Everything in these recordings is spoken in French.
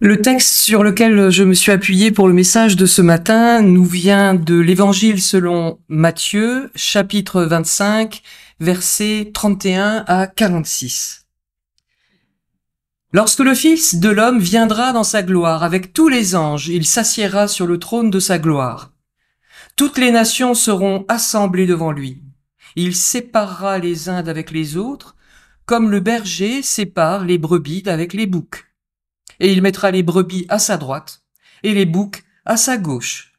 Le texte sur lequel je me suis appuyé pour le message de ce matin nous vient de l'Évangile selon Matthieu, chapitre 25, versets 31 à 46. Lorsque le Fils de l'homme viendra dans sa gloire avec tous les anges, il s'assiera sur le trône de sa gloire. Toutes les nations seront assemblées devant lui. Il séparera les uns d'avec les autres, comme le berger sépare les brebis d'avec les boucs. Et il mettra les brebis à sa droite et les boucs à sa gauche.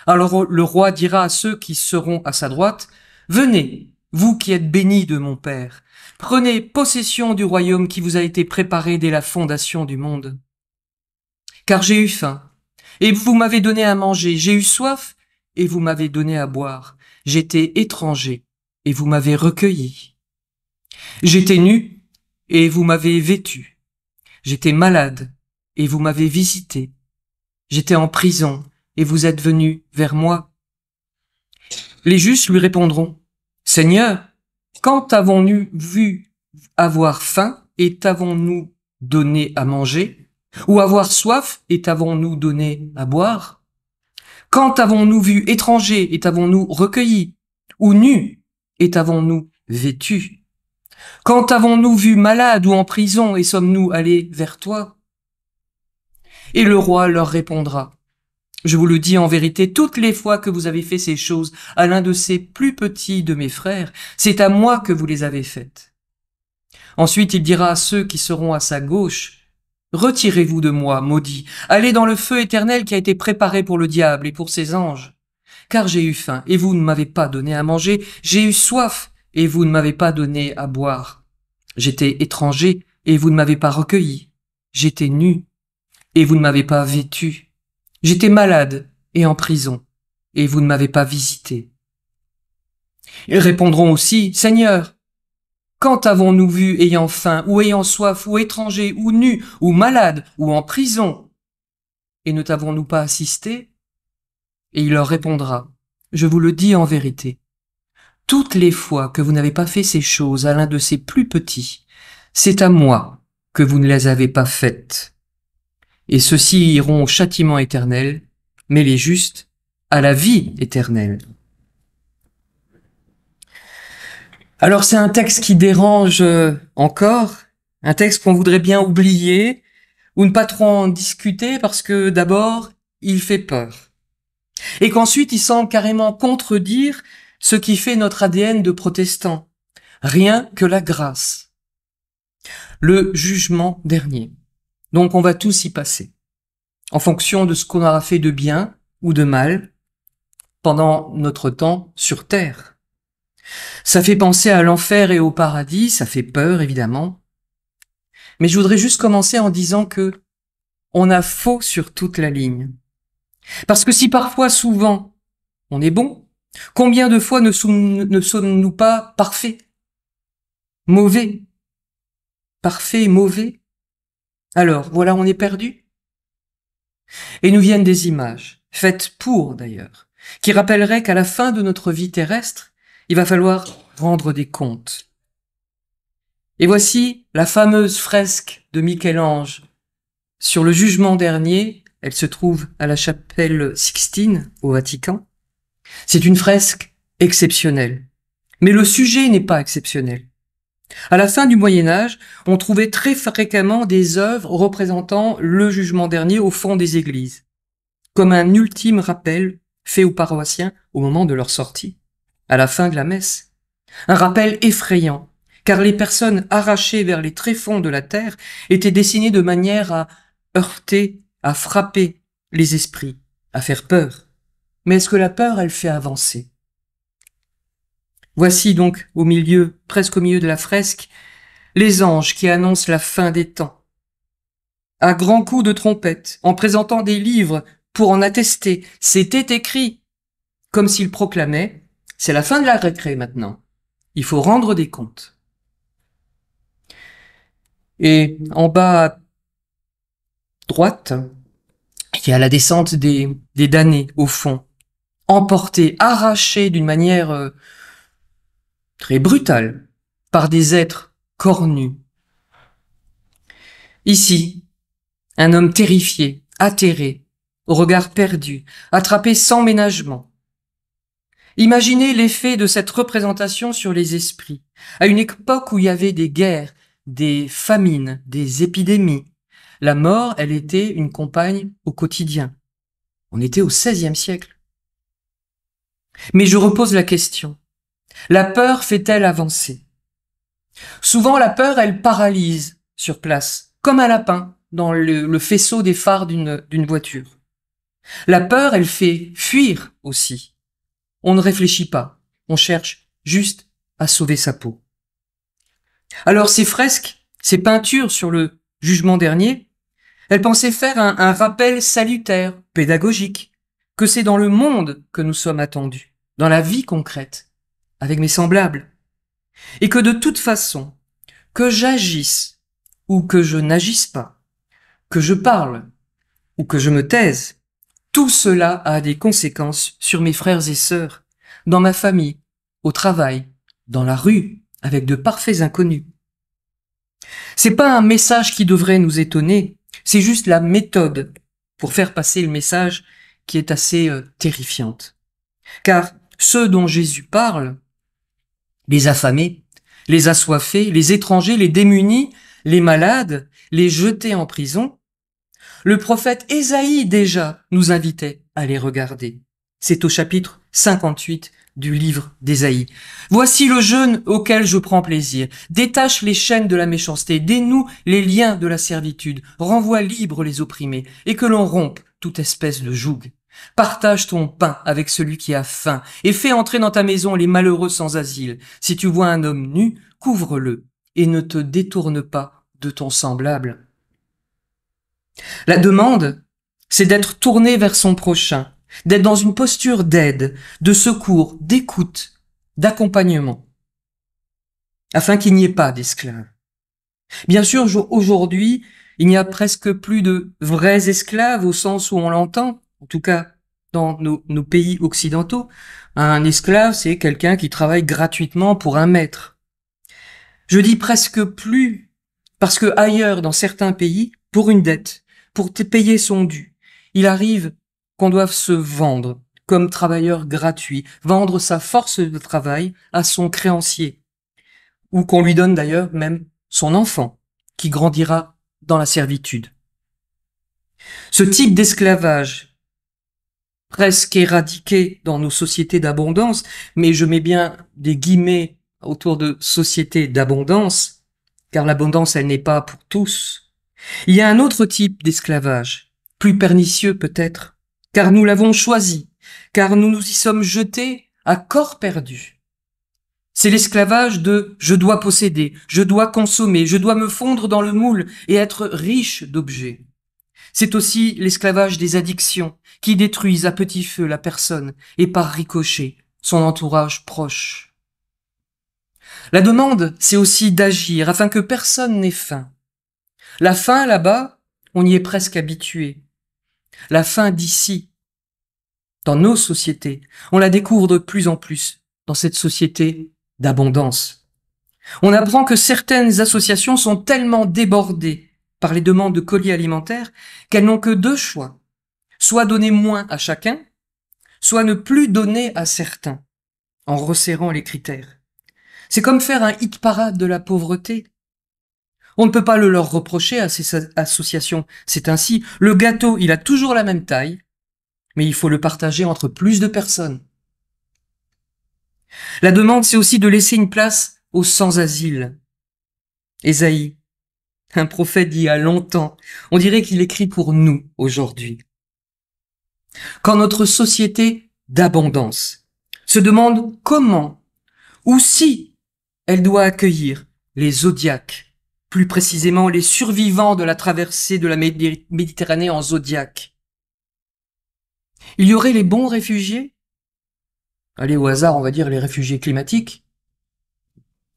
Alors le roi dira à ceux qui seront à sa droite, « Venez, vous qui êtes bénis de mon Père, prenez possession du royaume qui vous a été préparé dès la fondation du monde. Car j'ai eu faim, et vous m'avez donné à manger, j'ai eu soif, et vous m'avez donné à boire, j'étais étranger, et vous m'avez recueilli. J'étais nu, et vous m'avez vêtu. J'étais malade, et vous m'avez visité. J'étais en prison, et vous êtes venus vers moi. » Les justes lui répondront, « Seigneur, quand t'avons-nous vu avoir faim, et t'avons-nous donné à manger? Ou avoir soif, et t'avons-nous donné à boire? Quand t'avons-nous vu étranger, et t'avons-nous recueilli? Ou nu, et t'avons-nous vêtu? Quand avons-nous vu malade ou en prison et sommes-nous allés vers toi? » Et le roi leur répondra, « Je vous le dis en vérité, toutes les fois que vous avez fait ces choses à l'un de ces plus petits de mes frères, c'est à moi que vous les avez faites. » Ensuite il dira à ceux qui seront à sa gauche, « Retirez-vous de moi, maudits, allez dans le feu éternel qui a été préparé pour le diable et pour ses anges. Car j'ai eu faim et vous ne m'avez pas donné à manger, j'ai eu soif et vous ne m'avez pas donné à boire. J'étais étranger, et vous ne m'avez pas recueilli. J'étais nu, et vous ne m'avez pas vêtu. J'étais malade et en prison, et vous ne m'avez pas visité. » Ils répondront aussi, « Seigneur, quand avons-nous vu ayant faim, ou ayant soif, ou étranger, ou nu, ou malade, ou en prison, et ne t'avons-nous pas assisté? » Et il leur répondra, « Je vous le dis en vérité, toutes les fois que vous n'avez pas fait ces choses à l'un de ces plus petits, c'est à moi que vous ne les avez pas faites. Et ceux-ci iront au châtiment éternel, mais les justes à la vie éternelle. » Alors c'est un texte qui dérange encore, un texte qu'on voudrait bien oublier, ou ne pas trop en discuter parce que d'abord, il fait peur. Et qu'ensuite, il semble carrément contredire ce qui fait notre ADN de protestant. Rien que la grâce. Le jugement dernier. Donc on va tous y passer, en fonction de ce qu'on aura fait de bien ou de mal pendant notre temps sur terre. Ça fait penser à l'enfer et au paradis, ça fait peur évidemment. Mais je voudrais juste commencer en disant que on a faux sur toute la ligne. Parce que si parfois, souvent, on est bon, combien de fois ne sommes-nous pas parfaits, mauvais, parfaits, mauvais? Alors, voilà, on est perdu. Et nous viennent des images, faites pour d'ailleurs, qui rappelleraient qu'à la fin de notre vie terrestre, il va falloir rendre des comptes. Et voici la fameuse fresque de Michel-Ange sur le jugement dernier. Elle se trouve à la chapelle Sixtine, au Vatican. C'est une fresque exceptionnelle. Mais le sujet n'est pas exceptionnel. À la fin du Moyen-Âge, on trouvait très fréquemment des œuvres représentant le jugement dernier au fond des églises, comme un ultime rappel fait aux paroissiens au moment de leur sortie, à la fin de la messe. Un rappel effrayant, car les personnes arrachées vers les tréfonds de la terre étaient dessinées de manière à heurter, à frapper les esprits, à faire peur. Mais est-ce que la peur, elle fait avancer? Voici donc presque au milieu de la fresque, les anges qui annoncent la fin des temps. À grands coups de trompette, en présentant des livres pour en attester, c'était écrit, comme s'ils proclamaient, c'est la fin de la récré maintenant. Il faut rendre des comptes. Et en bas à droite, il y a la descente des damnés au fond, emportés, arrachés d'une manière très brutale par des êtres cornus. Ici, Un homme terrifié, atterré, au regard perdu, attrapé sans ménagement. Imaginez l'effet de cette représentation sur les esprits, à une époque où il y avait des guerres, des famines, des épidémies. La mort, elle était une compagne au quotidien. On était au XVIe siècle. Mais je repose la question. La peur fait-elle avancer? Souvent, la peur, elle paralyse sur place, comme un lapin dans le faisceau des phares d'une voiture. La peur, elle fait fuir aussi. On ne réfléchit pas, on cherche juste à sauver sa peau. Alors ces fresques, ces peintures sur le jugement dernier, elles pensaient faire un rappel salutaire, pédagogique, que c'est dans le monde que nous sommes attendus, dans la vie concrète, avec mes semblables, et que de toute façon, que j'agisse ou que je n'agisse pas, que je parle ou que je me taise, tout cela a des conséquences sur mes frères et sœurs, dans ma famille, au travail, dans la rue, avec de parfaits inconnus. C'est pas un message qui devrait nous étonner, c'est juste la méthode pour faire passer le message qui est assez terrifiante. Car ceux dont Jésus parle, les affamés, les assoiffés, les étrangers, les démunis, les malades, les jetés en prison, le prophète Ésaïe déjà nous invitait à les regarder. C'est au chapitre 58 du livre d'Ésaïe. Voici le jeûne auquel je prends plaisir. Détache les chaînes de la méchanceté, dénoue les liens de la servitude, renvoie libre les opprimés, et que l'on rompe toute espèce de joug. Partage ton pain avec celui qui a faim, et fais entrer dans ta maison les malheureux sans asile. Si tu vois un homme nu, couvre-le, et ne te détourne pas de ton semblable. La demande, c'est d'être tourné vers son prochain, d'être dans une posture d'aide, de secours, d'écoute, d'accompagnement, afin qu'il n'y ait pas d'esclaves. Bien sûr, aujourd'hui, il n'y a presque plus de vrais esclaves au sens où on l'entend, en tout cas dans nos pays occidentaux. Un esclave, c'est quelqu'un qui travaille gratuitement pour un maître. Je dis presque plus, parce que ailleurs, dans certains pays, pour une dette, pour payer son dû, il arrive qu'on doive se vendre comme travailleur gratuit, vendre sa force de travail à son créancier, ou qu'on lui donne d'ailleurs même son enfant, qui grandira dans la servitude. Ce type d'esclavage, presque éradiqué dans nos sociétés d'abondance, mais je mets bien des guillemets autour de sociétés d'abondance, car l'abondance, elle n'est pas pour tous. Il y a un autre type d'esclavage, plus pernicieux peut-être, car nous l'avons choisi, car nous nous y sommes jetés à corps perdu. C'est l'esclavage de « je dois posséder, je dois consommer, je dois me fondre dans le moule et être riche d'objets ». C'est aussi l'esclavage des addictions qui détruisent à petit feu la personne et par ricochet son entourage proche. La demande, c'est aussi d'agir afin que personne n'ait faim. La faim là-bas, on y est presque habitué. La faim d'ici, dans nos sociétés, on la découvre de plus en plus dans cette société d'abondance. On apprend que certaines associations sont tellement débordées par les demandes de colis alimentaires qu'elles n'ont que deux choix. Soit donner moins à chacun, soit ne plus donner à certains, en resserrant les critères. C'est comme faire un hit-parade de la pauvreté. On ne peut pas le leur reprocher à ces associations. C'est ainsi, le gâteau, il a toujours la même taille, mais il faut le partager entre plus de personnes. La demande, c'est aussi de laisser une place aux sans-asile. Ésaïe, un prophète d'il y a longtemps, on dirait qu'il écrit pour nous aujourd'hui. Quand notre société d'abondance se demande comment ou si elle doit accueillir les zodiaques, plus précisément les survivants de la traversée de la Méditerranée en zodiaque, il y aurait les bons réfugiés, allez au hasard on va dire les réfugiés climatiques,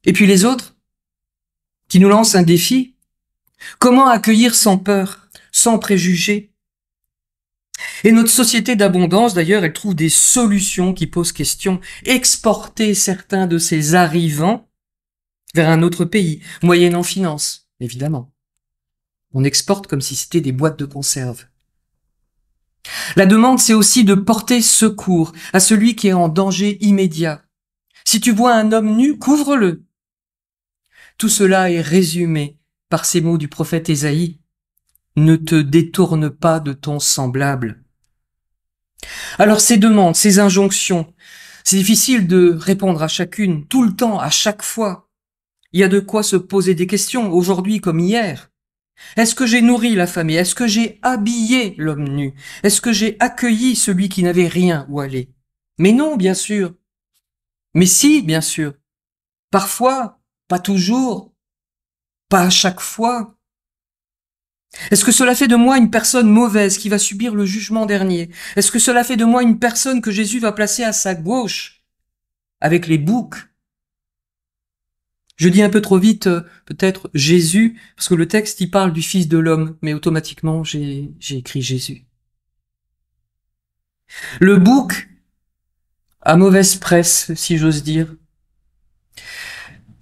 et puis les autres qui nous lancent un défi. Comment accueillir sans peur, sans préjugés? Et notre société d'abondance, d'ailleurs, elle trouve des solutions qui posent question. Exporter certains de ces arrivants vers un autre pays, moyennant finance, évidemment. On exporte comme si c'était des boîtes de conserve. La demande, c'est aussi de porter secours à celui qui est en danger immédiat. Si tu vois un homme nu, couvre-le. Tout cela est résumé par ces mots du prophète Ésaïe. Ne te détourne pas de ton semblable. Alors ces demandes, ces injonctions, c'est difficile de répondre à chacune, tout le temps, à chaque fois. Il y a de quoi se poser des questions, aujourd'hui comme hier. Est-ce que j'ai nourri la famille? Est-ce que j'ai habillé l'homme nu? Est-ce que j'ai accueilli celui qui n'avait rien où aller? Mais non, bien sûr. Mais si, bien sûr. Parfois, pas toujours, pas à chaque fois. Est-ce que cela fait de moi une personne mauvaise qui va subir le jugement dernier? Est-ce que cela fait de moi une personne que Jésus va placer à sa gauche, avec les boucs? Je dis un peu trop vite, peut-être Jésus, parce que le texte, il parle du Fils de l'homme, mais automatiquement, j'ai écrit Jésus. Le bouc a mauvaise presse, si j'ose dire.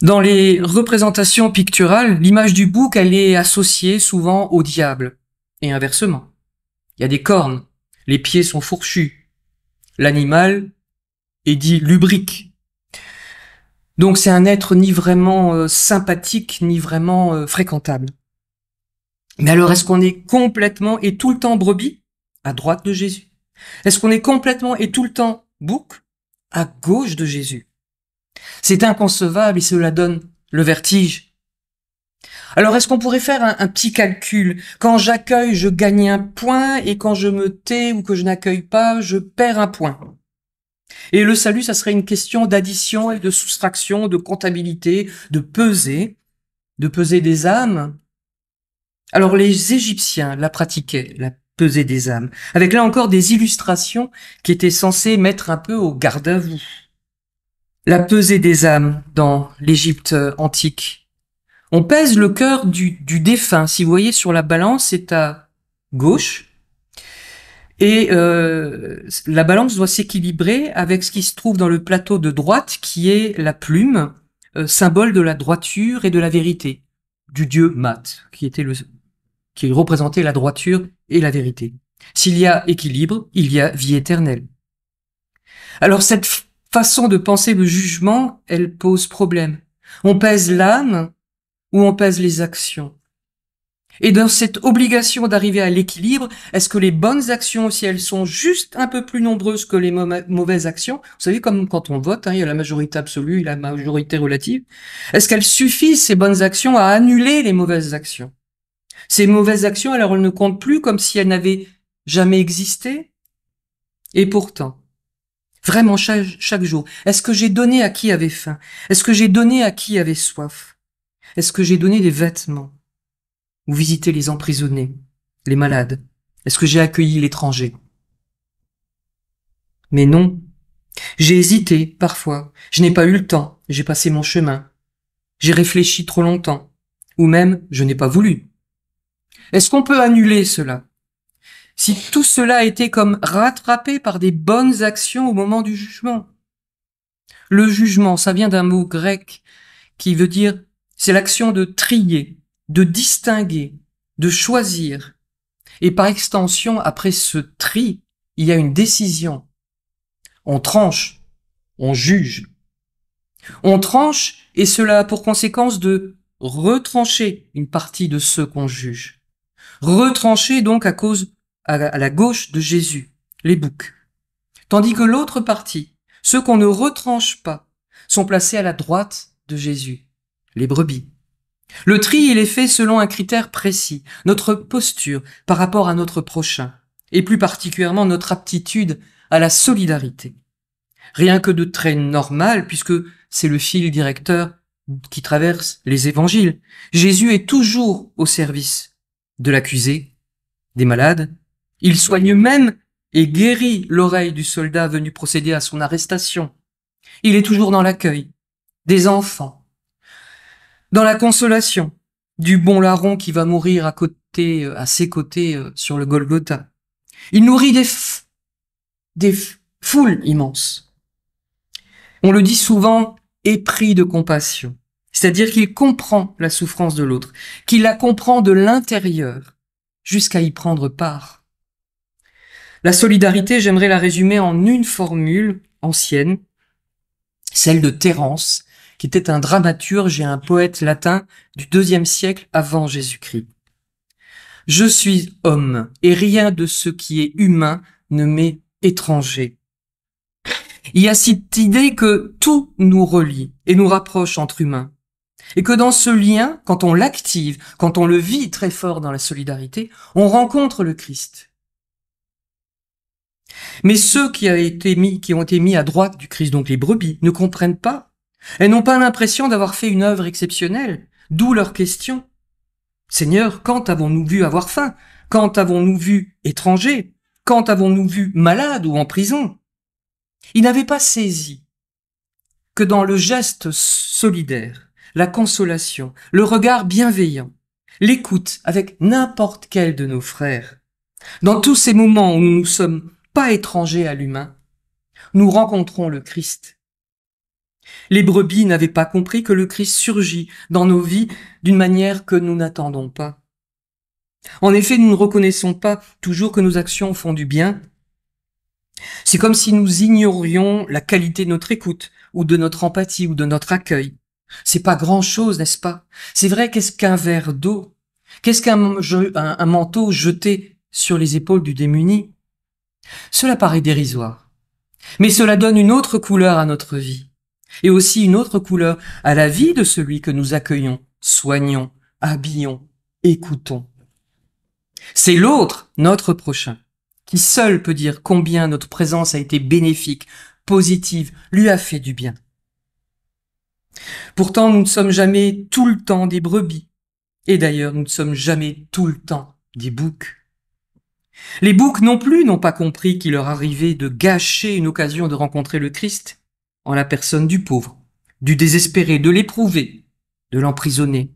Dans les représentations picturales, l'image du bouc, elle est associée souvent au diable, et inversement. Il y a des cornes, les pieds sont fourchus, l'animal est dit lubrique. Donc c'est un être ni vraiment sympathique, ni vraiment fréquentable. Mais alors est-ce qu'on est complètement et tout le temps brebis, à droite de Jésus? Est-ce qu'on est complètement et tout le temps bouc, à gauche de Jésus? C'est inconcevable et cela donne le vertige. Alors est-ce qu'on pourrait faire un petit calcul? Quand j'accueille, je gagne un point, et quand je me tais ou que je n'accueille pas, je perds un point. Et le salut, ça serait une question d'addition et de soustraction, de comptabilité, de peser des âmes. Alors les Égyptiens la pratiquaient, la pesée des âmes, avec là encore des illustrations qui étaient censées mettre un peu au garde à vous. La pesée des âmes dans l'Égypte antique. On pèse le cœur du défunt. Si vous voyez sur la balance, c'est à gauche. Et la balance doit s'équilibrer avec ce qui se trouve dans le plateau de droite, qui est la plume, symbole de la droiture et de la vérité, du dieu Mat, qui représentait la droiture et la vérité. S'il y a équilibre, il y a vie éternelle. Alors cette façon de penser le jugement, elle pose problème. On pèse l'âme ou on pèse les actions? Et dans cette obligation d'arriver à l'équilibre, est-ce que les bonnes actions, si elles sont juste un peu plus nombreuses que les mauvaises actions, vous savez, comme quand on vote, il y a la majorité absolue et la majorité relative, est-ce qu'elles suffisent, ces bonnes actions, à annuler les mauvaises actions? Ces mauvaises actions, alors elles ne comptent plus comme si elles n'avaient jamais existé? Et pourtant, vraiment chaque jour, est-ce que j'ai donné à qui avait faim? Est-ce que j'ai donné à qui avait soif? Est-ce que j'ai donné des vêtements? Ou visiter les emprisonnés, les malades? Est-ce que j'ai accueilli l'étranger? Mais non. J'ai hésité, parfois. Je n'ai pas eu le temps. J'ai passé mon chemin. J'ai réfléchi trop longtemps. Ou même, je n'ai pas voulu. Est-ce qu'on peut annuler cela? Si tout cela a été comme rattrapé par des bonnes actions au moment du jugement. Le jugement, ça vient d'un mot grec qui veut dire, c'est l'action de trier, de distinguer, de choisir. Et par extension, après ce tri, il y a une décision. On tranche, on juge. On tranche, et cela a pour conséquence de retrancher une partie de ceux qu'on juge. Retrancher donc à la gauche de Jésus, les boucs. Tandis que l'autre partie, ceux qu'on ne retranche pas, sont placés à la droite de Jésus, les brebis. Le tri, il est fait selon un critère précis, notre posture par rapport à notre prochain, et plus particulièrement notre aptitude à la solidarité. Rien que de très normal, puisque c'est le fil directeur qui traverse les évangiles. Jésus est toujours au service de l'accusé, des malades. Il soigne même et guérit l'oreille du soldat venu procéder à son arrestation. Il est toujours dans l'accueil des enfants, dans la consolation du bon larron qui va mourir à ses côtés sur le Golgotha. Il nourrit des foules immenses. On le dit souvent, épris de compassion. C'est-à-dire qu'il comprend la souffrance de l'autre, qu'il la comprend de l'intérieur, jusqu'à y prendre part. La solidarité, j'aimerais la résumer en une formule ancienne, celle de Terence, qui était un dramaturge et un poète latin du IIe siècle avant Jésus-Christ. Je suis homme, et rien de ce qui est humain ne m'est étranger. Il y a cette idée que tout nous relie et nous rapproche entre humains. Et que dans ce lien, quand on l'active, quand on le vit très fort dans la solidarité, on rencontre le Christ. Mais ceux qui ont été mis à droite du Christ, donc les brebis, ne comprennent pas. Elles n'ont pas l'impression d'avoir fait une œuvre exceptionnelle, d'où leur question. Seigneur, quand avons-nous vu avoir faim? Quand avons-nous vu étranger? Quand avons-nous vu malade ou en prison? Ils n'avaient pas saisi que dans le geste solidaire, la consolation, le regard bienveillant, l'écoute avec n'importe quel de nos frères, dans tous ces moments où nous ne sommes pas étrangers à l'humain, nous rencontrons le Christ. Les brebis n'avaient pas compris que le Christ surgit dans nos vies d'une manière que nous n'attendons pas. En effet, nous ne reconnaissons pas toujours que nos actions font du bien. C'est comme si nous ignorions la qualité de notre écoute, ou de notre empathie, ou de notre accueil. C'est pas grand-chose, n'est-ce pas? C'est vrai, qu'est-ce qu'un verre d'eau? Qu'est-ce qu'un manteau jeté sur les épaules du démuni? Cela paraît dérisoire. Mais cela donne une autre couleur à notre vie. Et aussi une autre couleur à la vie de celui que nous accueillons, soignons, habillons, écoutons. C'est l'autre, notre prochain, qui seul peut dire combien notre présence a été bénéfique, positive, lui a fait du bien. Pourtant, nous ne sommes jamais tout le temps des brebis. Et d'ailleurs, nous ne sommes jamais tout le temps des boucs. Les boucs non plus n'ont pas compris qu'il leur arrivait de gâcher une occasion de rencontrer le Christ en la personne du pauvre, du désespéré, de l'éprouvé, de l'emprisonné.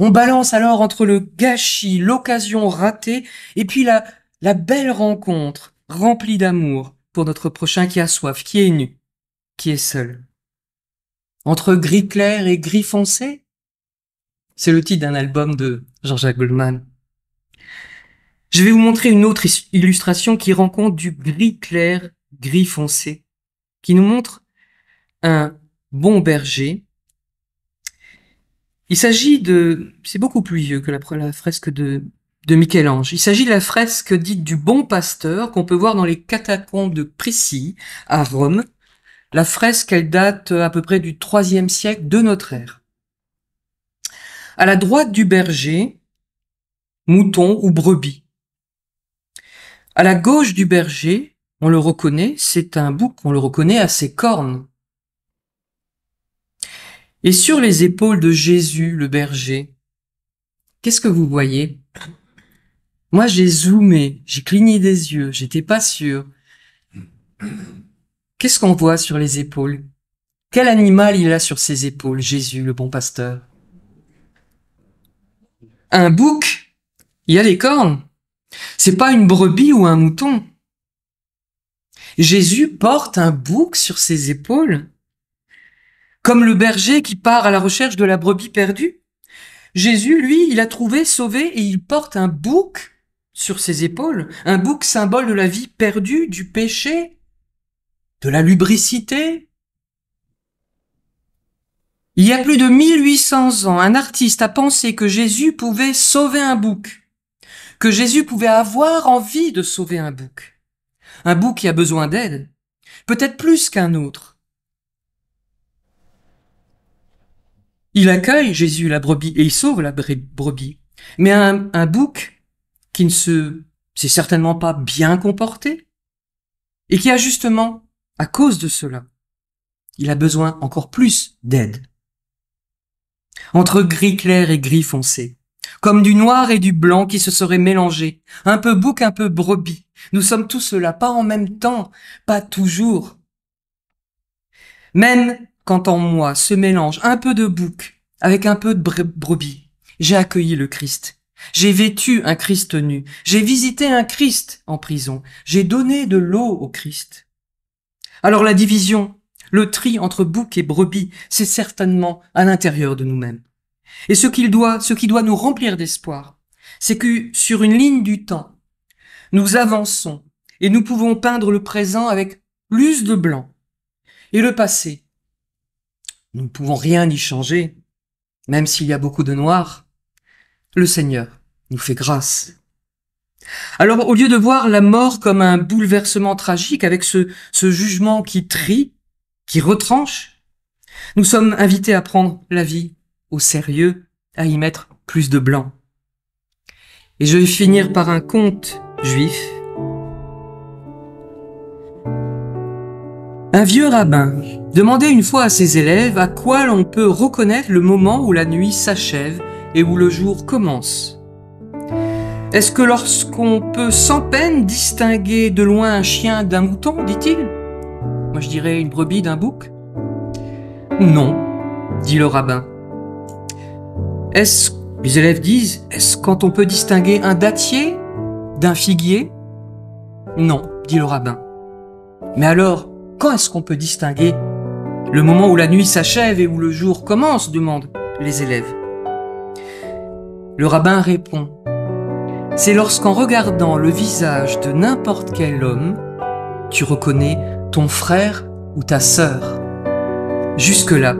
On balance alors entre le gâchis, l'occasion ratée, et puis la belle rencontre remplie d'amour pour notre prochain qui a soif, qui est nu, qui est seul. Entre gris clair et gris foncé? C'est le titre d'un album de Jean-Jacques Goldman. Je vais vous montrer une autre illustration qui rend compte du gris clair, gris foncé, qui nous montre un bon berger. Il s'agit c'est beaucoup plus vieux que la fresque de Michel-Ange. Il s'agit de la fresque dite du Bon Pasteur qu'on peut voir dans les catacombes de Priscille à Rome. La fresque, elle date à peu près du IIIe siècle de notre ère. À la droite du berger, mouton ou brebis. À la gauche du berger, on le reconnaît, c'est un bouc, on le reconnaît à ses cornes. Et sur les épaules de Jésus, le berger, qu'est-ce que vous voyez? Moi, j'ai zoomé, j'ai cligné des yeux, j'étais pas sûr. Qu'est-ce qu'on voit sur les épaules? Quel animal il a sur ses épaules, Jésus, le bon pasteur? Un bouc, il a les cornes. C'est pas une brebis ou un mouton. Jésus porte un bouc sur ses épaules, comme le berger qui part à la recherche de la brebis perdue. Jésus, lui, il a trouvé, sauvé, et il porte un bouc sur ses épaules, un bouc symbole de la vie perdue, du péché, de la lubricité. Il y a plus de 1800 ans, un artiste a pensé que Jésus pouvait sauver un bouc, que Jésus pouvait avoir envie de sauver un bouc qui a besoin d'aide, peut-être plus qu'un autre. Il accueille, Jésus, la brebis, et il sauve la brebis. Mais un bouc qui ne s'est certainement pas bien comporté, et qui a justement, à cause de cela, il a besoin encore plus d'aide. Entre gris clair et gris foncé, comme du noir et du blanc qui se seraient mélangés, un peu bouc, un peu brebis. Nous sommes tous cela, pas en même temps, pas toujours. Même quand en moi se mélange un peu de bouc avec un peu de brebis, j'ai accueilli le Christ. J'ai vêtu un Christ nu. J'ai visité un Christ en prison. J'ai donné de l'eau au Christ. Alors la division, Le tri entre bouc et brebis, c'est certainement à l'intérieur de nous-mêmes. Et ce qui doit nous remplir d'espoir, c'est que sur une ligne du temps, nous avançons et nous pouvons peindre le présent avec plus de blanc. Et le passé, nous ne pouvons rien y changer, même s'il y a beaucoup de noir. Le Seigneur nous fait grâce. Alors, au lieu de voir la mort comme un bouleversement tragique avec ce jugement qui trie, qui retranche, nous sommes invités à prendre la vie au sérieux, à y mettre plus de blanc. Et je vais finir par un conte juif. Un vieux rabbin demandait une fois à ses élèves à quoi l'on peut reconnaître le moment où la nuit s'achève et où le jour commence. Est-ce que lorsqu'on peut sans peine distinguer de loin un chien d'un mouton, dit-il? Moi je dirais une brebis d'un bouc. Non, dit le rabbin. Les élèves disent, est-ce quand on peut distinguer un dattier d'un figuier? Non, dit le rabbin. Mais alors, quand est-ce qu'on peut distinguer le moment où la nuit s'achève et où le jour commence, demandent les élèves. Le rabbin répond, c'est lorsqu'en regardant le visage de n'importe quel homme, tu reconnais ton frère ou ta sœur. Jusque-là,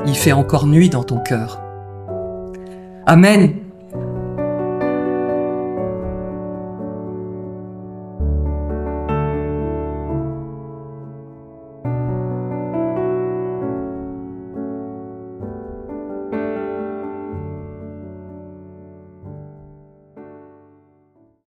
il fait encore nuit dans ton cœur. Amen.